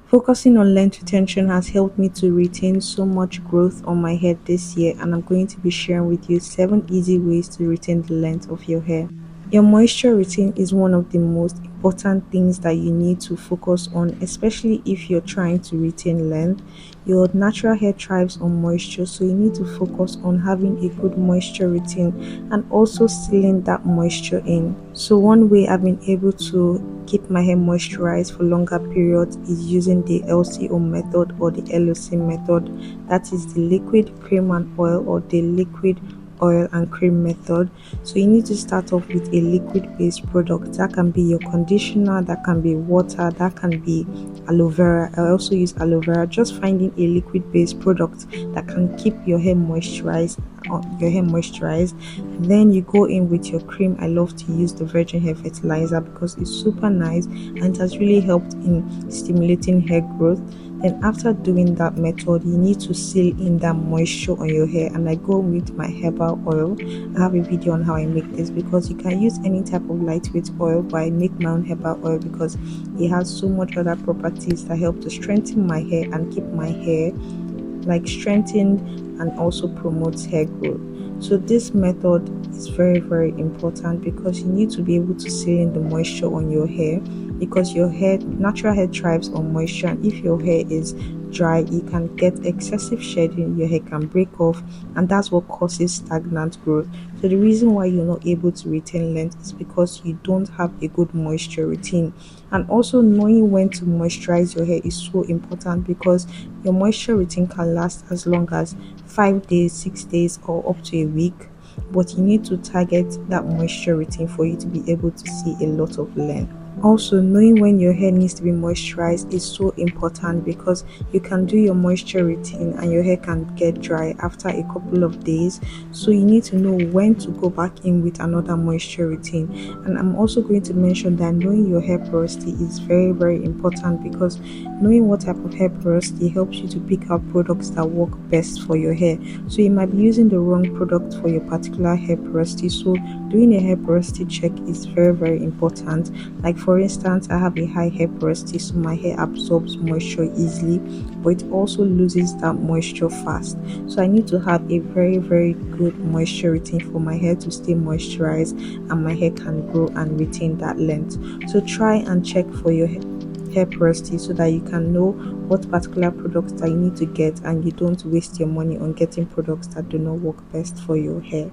Focusing on length retention has helped me to retain so much growth on my hair this year, and I'm going to be sharing with you 7 easy ways to retain the length of your hair. Your moisture routine is one of the most important things that you need to focus on, especially if you're trying to retain length. Your natural hair thrives on moisture, so you need to focus on having a good moisture routine and also sealing that moisture in. So, one way I've been able to keep my hair moisturized for longer periods is using the LCO method or the LOC method, that is the liquid, cream, and oil, or the liquid, oil and cream method. So you need to start off with a liquid based product. That can be your conditioner, that can be water, that can be aloe vera. I also use aloe vera. Just finding a liquid based product that can keep your hair moisturized, and then you go in with your cream. I love to use the virgin hair fertilizer because it's super nice and it has really helped in stimulating hair growth. Then after doing that method, you need to seal in that moisture on your hair, and I go with my herbal oil. I have a video on how I make this because you can use any type of lightweight oil, but I make my own herbal oil because it has so much other properties that help to strengthen my hair and keep my hair like strengthened and also promotes hair growth. So this method is very important because you need to be able to seal in the moisture on your hair, because your hair, natural hair thrives on moisture, and if your hair is dry, you can get excessive shedding, your hair can break off, and that's what causes stagnant growth. So the reason why you're not able to retain length is because you don't have a good moisture routine. And also knowing when to moisturize your hair is so important because your moisture routine can last as long as 5 days, 6 days, or up to a week, but you need to target that moisture routine for you to be able to see a lot of length. Also, knowing when your hair needs to be moisturized is so important because you can do your moisture routine and your hair can get dry after a couple of days. So you need to know when to go back in with another moisture routine. And I'm also going to mention that knowing your hair porosity is very important because knowing what type of hair porosity helps you to pick out products that work best for your hair. So you might be using the wrong product for your particular hair porosity. So doing a hair porosity check is very important. Like for instance, I have a high hair porosity, so my hair absorbs moisture easily, but it also loses that moisture fast. So I need to have a very good moisture routine for my hair to stay moisturized and my hair can grow and retain that length. So try and check for your hair porosity so that you can know what particular products that you need to get and you don't waste your money on getting products that do not work best for your hair.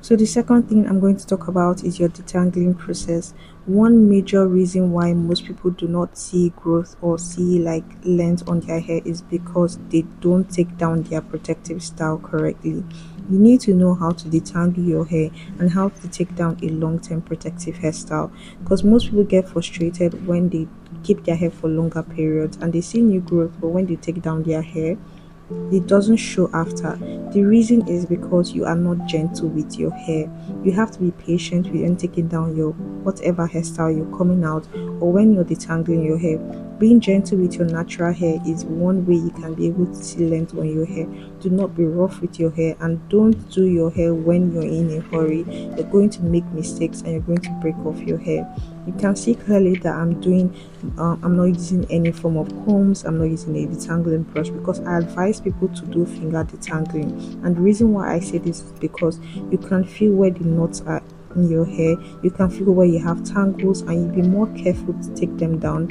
So the second thing I'm going to talk about is your detangling process. One major reason why most people do not see growth or see like length on their hair is because they don't take down their protective style correctly. You need to know how to detangle your hair and how to take down a long-term protective hairstyle, because most people get frustrated when they keep their hair for longer periods and they see new growth, but when they take down their hair, it doesn't show after. The reason is because you are not gentle with your hair. You have to be patient when taking down your whatever hairstyle you're coming out, or when you're detangling your hair. Being gentle with your natural hair is one way you can be able to see length on your hair. Do not be rough with your hair, and don't do your hair when you're in a hurry. You're going to make mistakes and you're going to break off your hair. You can see clearly that I'm not using any form of combs. I'm not using a detangling brush because I advise people to do finger detangling. And the reason why I say this is because you can feel where the knots are in your hair. You can feel where you have tangles, and you'll be more careful to take them down,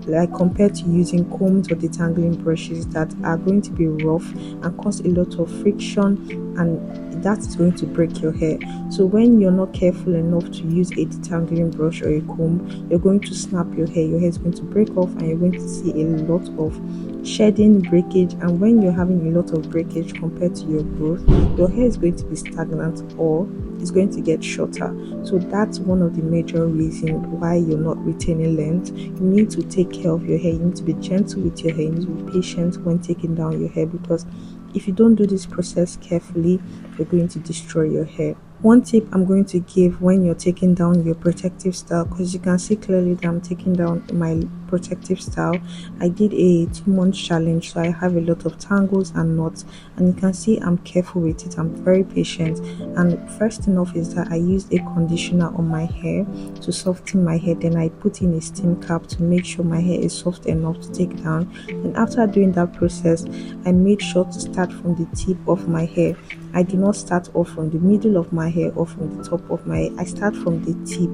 like compared to using combs or detangling brushes that are going to be rough and cause a lot of friction, and that's going to break your hair. So when you're not careful enough to use a detangling brush or a comb, you're going to snap your hair is going to break off, and you're going to see a lot of shedding, breakage. And when you're having a lot of breakage compared to your growth, your hair is going to be stagnant or it's going to get shorter. So that's one of the major reasons why you're not retaining length. You need to take care of your hair. You need to be gentle with your hair. You need to be patient when taking down your hair, because if you don't do this process carefully, you're going to destroy your hair. One tip I'm going to give when you're taking down your protective style, because you can see clearly that I'm taking down my protective style. I did a 2 month challenge, so I have a lot of tangles and knots, and you can see I'm careful with it. I'm very patient. And first thing off is that I used a conditioner on my hair to soften my hair. Then I put in a steam cap to make sure my hair is soft enough to take down. And after doing that process, I made sure to start from the tip of my hair. I do not start off from the middle of my hair or from the top of my hair. I start from the tip.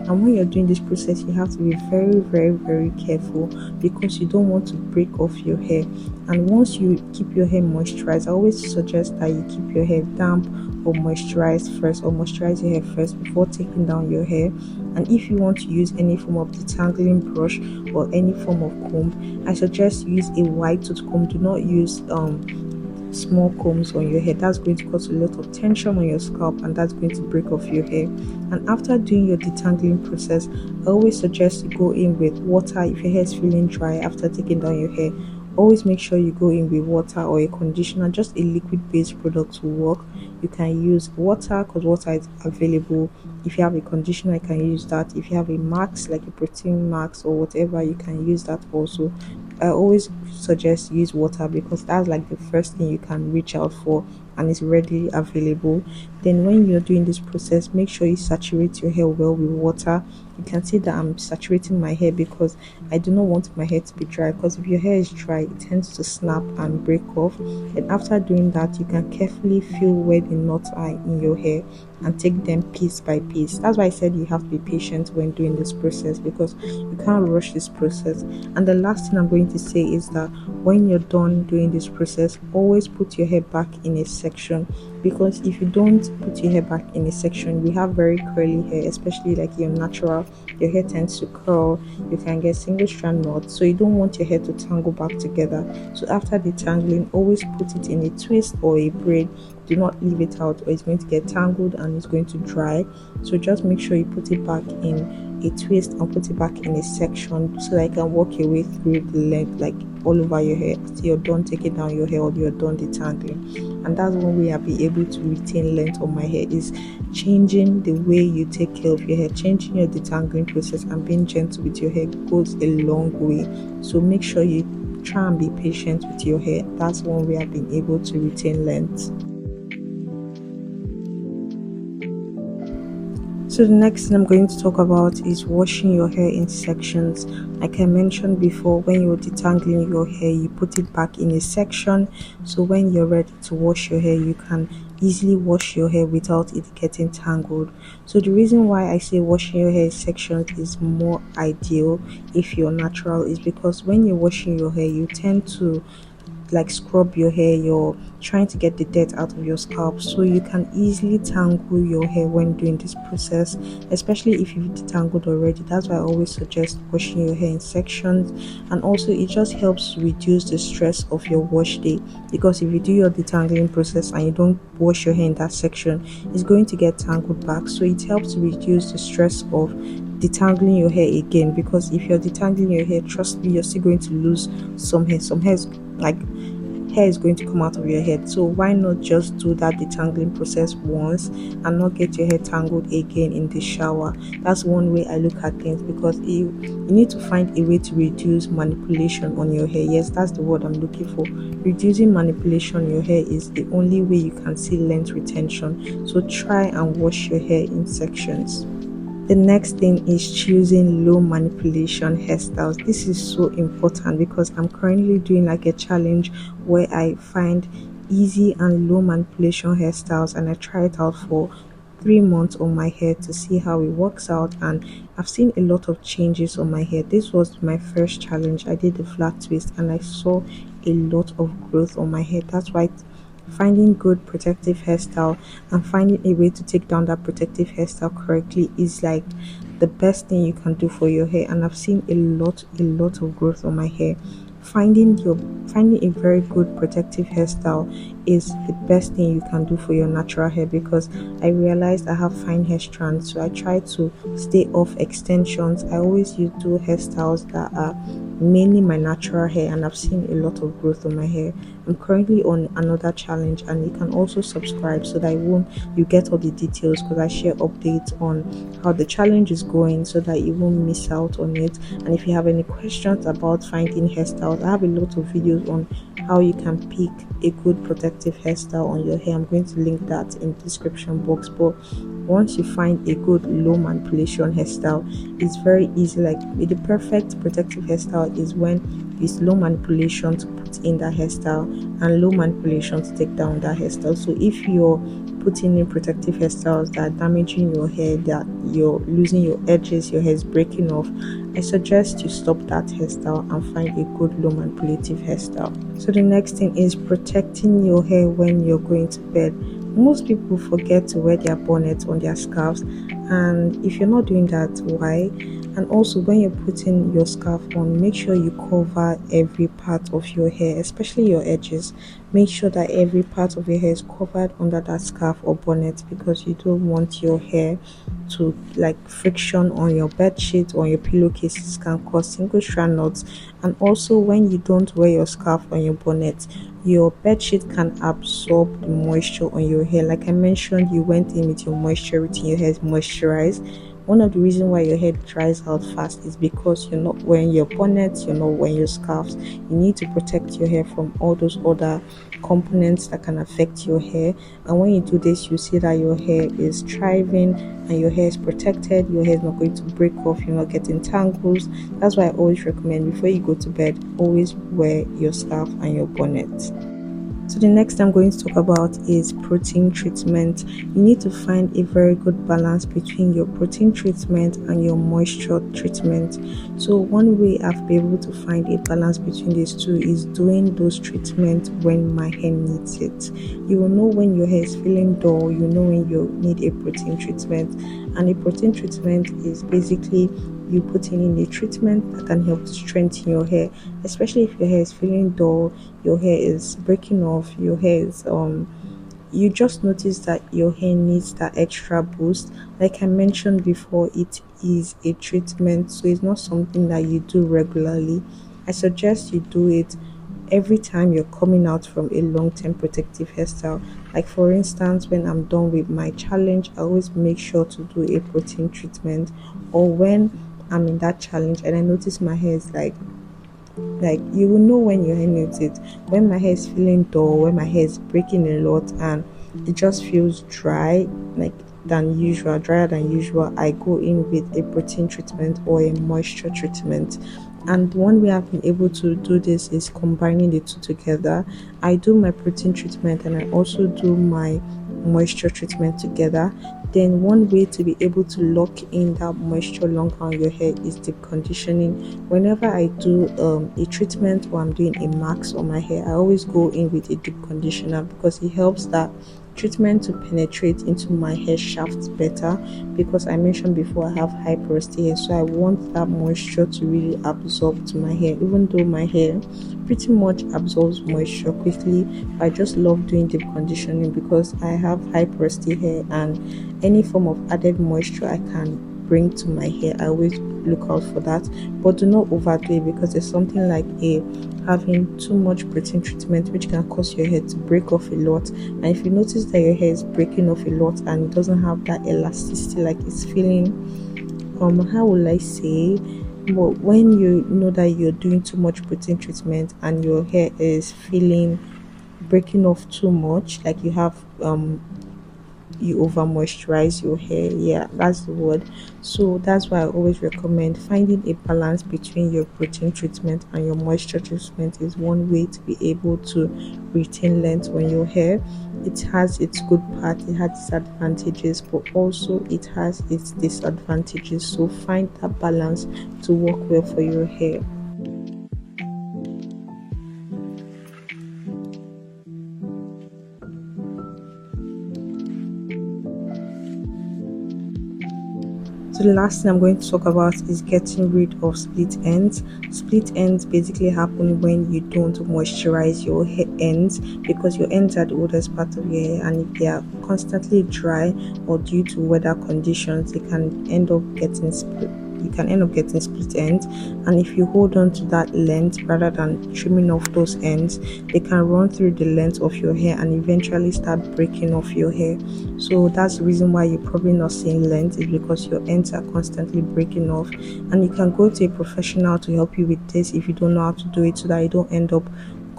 And when you're doing this process, you have to be very, very, very careful, because you don't want to break off your hair. And once you keep your hair moisturized, I always suggest that you keep your hair damp or moisturized first, or moisturize your hair first before taking down your hair. And if you want to use any form of detangling brush or any form of comb, I suggest you use a wide tooth comb. Do not use small combs on your hair. That's going to cause a lot of tension on your scalp, and that's going to break off your hair. And after doing your detangling process, I always suggest you go in with water. If your hair is feeling dry after taking down your hair, always make sure you go in with water or a conditioner. Just a liquid based product will work. You can use water because water is available. If you have a conditioner, you can use that. If you have a mask, like a protein mask or whatever, you can use that also. I always suggest use water, because that's like the first thing you can reach out for, and it's readily available. Then when you're doing this process, make sure you saturate your hair well with water. You can see that I'm saturating my hair because I do not want my hair to be dry, because if your hair is dry, it tends to snap and break off. And after doing that, you can carefully feel where the knots are in your hair and take them piece by piece. That's why I said you have to be patient when doing this process, because you can't rush this process. And the last thing I'm going to say is that when you're done doing this process, always put your hair back in a section, because if you don't put your hair back in a section, we have very curly hair, especially like your natural. Your hair tends to curl, you can get single strand knots, so you don't want your hair to tangle back together. So after detangling, always put it in a twist or a braid. Do not leave it out, or it's going to get tangled and it's going to dry. So just make sure you put it back in a twist and put it back in a section, so that you can work your way through the length, like all over your hair, until you're done taking down your hair or you're done detangling. And that's one way I'll be able to retain length on my hair, is changing the way you take care of your hair. Changing your detangling process and being gentle with your hair goes a long way. So make sure you try and be patient with your hair. That's one way I've been able to retain length. So the next thing I'm going to talk about is washing your hair in sections. Like I mentioned before, when you're detangling your hair, you put it back in a section, so when you're ready to wash your hair, you can easily wash your hair without it getting tangled. So the reason why I say washing your hair in sections is more ideal if you're natural is because when you're washing your hair, you tend to like scrub your hair, you're trying to get the dirt out of your scalp, so you can easily tangle your hair when doing this process, especially if you've detangled already. That's why I always suggest washing your hair in sections. And also it just helps reduce the stress of your wash day, because if you do your detangling process and you don't wash your hair in that section, it's going to get tangled back. So it helps to reduce the stress of detangling your hair again, because if you're detangling your hair, trust me, you're still going to lose some hair. Some hairs, like hair is going to come out of your head. So why not just do that detangling process once and not get your hair tangled again in the shower? That's one way I look at things, because you need to find a way to reduce manipulation on your hair. Yes, that's the word I'm looking for. Reducing manipulation on your hair is the only way you can see length retention. So try and wash your hair in sections. The next thing is choosing low manipulation hairstyles. This is so important because I'm currently doing like a challenge where I find easy and low manipulation hairstyles, and I try it out for 3 months on my hair to see how it works out, and I've seen a lot of changes on my hair. This was my first challenge. I did the flat twist and I saw a lot of growth on my hair. That's why finding good protective hairstyle and finding a way to take down that protective hairstyle correctly is like the best thing you can do for your hair. And I've seen a lot of growth on my hair. Finding a very good protective hairstyle is the best thing you can do for your natural hair, because I realized I have fine hair strands, so I try to stay off extensions. I always do hairstyles that are mainly my natural hair, and I've seen a lot of growth on my hair. I'm currently on another challenge, and you can also subscribe so that you get all the details, because I share updates on how the challenge is going so that you won't miss out on it. And if you have any questions about finding hairstyles, I have a lot of videos on how you can pick a good protective hairstyle on your hair. I'm going to link that in the description box. But once you find a good low manipulation hairstyle, it's very easy. Like, the perfect protective hairstyle is when it's low manipulation to put in that hairstyle and low manipulation to take down that hairstyle. So if you're putting in protective hairstyles that are damaging your hair, that you're losing your edges, your hair is breaking off, I suggest you stop that hairstyle and find a good low manipulative hairstyle. So the next thing is protecting your hair when you're going to bed. Most people forget to wear their bonnet on their scarves, and if you're not doing that, why? And also, when you're putting your scarf on, make sure you cover every part of your hair, especially your edges. Make sure that every part of your hair is covered under that scarf or bonnet, because you don't want your hair to, like, friction on your bed sheet or your pillowcases can cause single strand knots. And also, when you don't wear your scarf on your bonnet, your bed sheet can absorb the moisture on your hair. Like I mentioned, you went in with your moisture routine, your hair is moisturized. One of the reasons why your hair dries out fast is because you're not wearing your bonnet, you're not wearing your scarves. You need to protect your hair from all those other components that can affect your hair. And when you do this, you see that your hair is thriving and your hair is protected. Your hair is not going to break off, you're not getting tangles. That's why I always recommend, before you go to bed, always wear your scarf and your bonnet. So the next I'm going to talk about is protein treatment. You need to find a very good balance between your protein treatment and your moisture treatment. So one way I've been able to find a balance between these two is doing those treatments when my hair needs it. You will know when your hair is feeling dull, you know when you need a protein treatment. And a protein treatment is basically you putting in a treatment that can help to strengthen your hair, especially if your hair is feeling dull, your hair is breaking off, your hair is you just notice that your hair needs that extra boost. Like I mentioned before, it is a treatment, so it's not something that you do regularly. I suggest you do it every time you're coming out from a long-term protective hairstyle. Like for instance, when I'm done with my challenge, I always make sure to do a protein treatment. Or when I'm in that challenge and I notice my hair is like you will know when your hair needs it. When my hair is feeling dull, when my hair is breaking a lot and it just feels dry, like than usual, drier than usual, I go in with a protein treatment or a moisture treatment. And one way I've been able to do this is combining the two together. I do my protein treatment and I also do my moisture treatment together. Then one way to be able to lock in that moisture longer on your hair is deep conditioning. Whenever I do a treatment or I'm doing a max on my hair, I always go in with a deep conditioner, because it helps that treatment to penetrate into my hair shaft better. Because I mentioned before, I have high porosity hair, so I want that moisture to really absorb to my hair. Even though my hair pretty much absorbs moisture quickly, I just love doing deep conditioning because I have high porosity hair, and any form of added moisture I can bring to my hair, I always look out for that. But do not overdo it, because there's something like having too much protein treatment which can cause your hair to break off a lot. And if you notice that your hair is breaking off a lot and it doesn't have that elasticity, like it's feeling how will I say, but when you know that you're doing too much protein treatment and your hair is feeling breaking off too much, like you over moisturize your hair, yeah, that's the word. So that's why I always recommend finding a balance between your protein treatment and your moisture treatment is one way to be able to retain length on your hair. It has its good part, it has its advantages, but also it has its disadvantages, so find that balance to work well for your hair. So the last thing I'm going to talk about is getting rid of split ends. Split ends basically happen when you don't moisturize your hair ends, because your ends are the oldest part of your hair, and if they are constantly dry or due to weather conditions, they can end up getting split. you can end up getting split ends. And if you hold on to that length rather than trimming off those ends, they can run through the length of your hair and eventually start breaking off your hair. So that's the reason why you're probably not seeing length, is because your ends are constantly breaking off. And you can go to a professional to help you with this if you don't know how to do it, so that you don't end up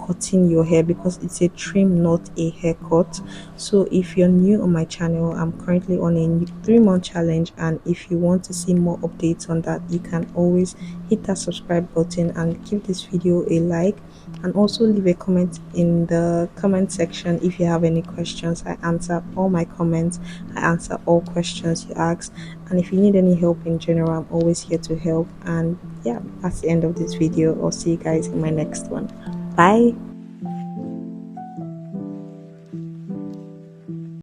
cutting your hair, because it's a trim, not a haircut. So if you're new on my channel, I'm currently on a 3-month challenge, and if you want to see more updates on that, you can always hit that subscribe button and give this video a like, and also leave a comment in the comment section if you have any questions. I answer all my comments, I answer all questions you ask, and if you need any help in general, I'm always here to help. And yeah, that's the end of this video. I'll see you guys in my next one. Bye.